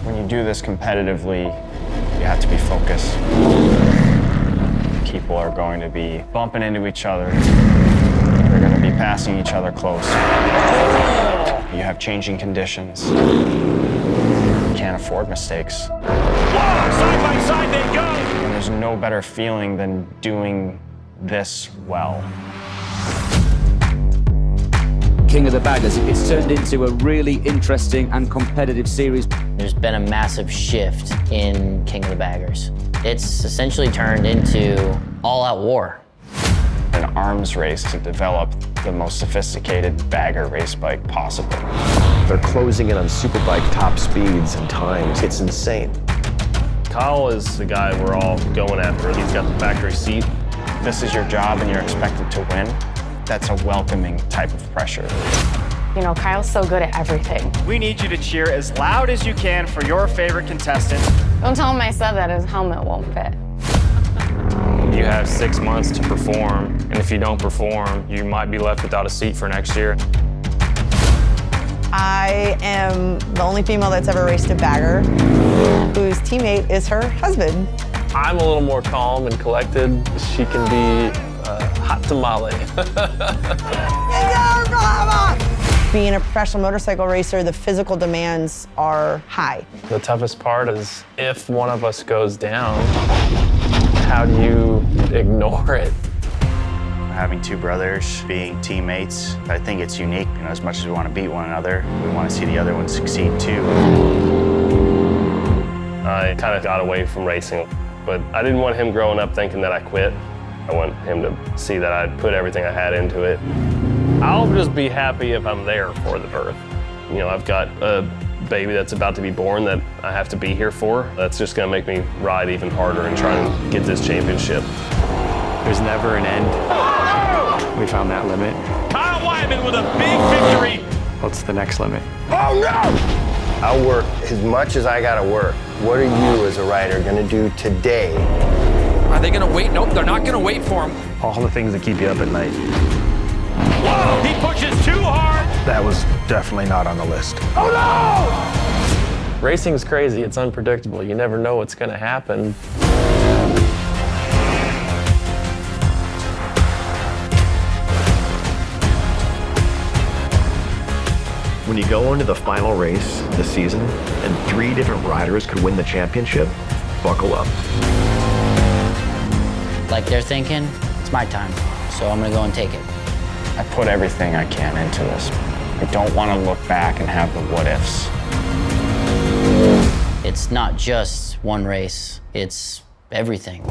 When you do this competitively, you have to be focused. People are going to be bumping into each other. They're going to be passing each other close. You have changing conditions. You can't afford mistakes. Whoa! Side by side they go! And there's no better feeling than doing this well. King of the Baggers, it's turned into a really interesting and competitive series. There's been a massive shift in King of the Baggers. It's essentially turned into all-out war. An arms race to develop the most sophisticated bagger race bike possible. They're closing in on superbike top speeds and times. It's insane. Kyle is the guy we're all going after. He's got the factory seat. This is your job and you're expected to win. That's a welcoming type of pressure. You know, Kyle's so good at everything. We need you to cheer as loud as you can for your favorite contestant. Don't tell him I said that his helmet won't fit. You have 6 months to perform, and if you don't perform, you might be left without a seat for next year. I am the only female that's ever raced a bagger whose teammate is her husband. I'm a little more calm and collected. She can be hot tamale. Being a professional motorcycle racer, the physical demands are high. The toughest part is if one of us goes down, how do you ignore it? Having two brothers, being teammates, I think it's unique. You know, as much as we want to beat one another, we want to see the other one succeed too. I kind of got away from racing, but I didn't want him growing up thinking that I quit. I want him to see that I put everything I had into it. I'll just be happy if I'm there for the birth. You know, I've got a baby that's about to be born that I have to be here for. That's just gonna make me ride even harder and try and get this championship. There's never an end. We found that limit. Kyle Wyman with a big victory. What's the next limit? Oh no! I'll work as much as I gotta work. What are you as a rider gonna do today? Are they gonna wait? Nope, they're not gonna wait for him. All the things that keep you up at night. Whoa, he pushes too hard. That was definitely not on the list. Oh no! Racing's crazy, it's unpredictable. You never know what's gonna happen. When you go into the final race this season and 3 different riders could win the championship, buckle up. Like they're thinking, it's my time, so I'm gonna go and take it. I put everything I can into this. I don't want to look back and have the what-ifs. It's not just one race, it's everything.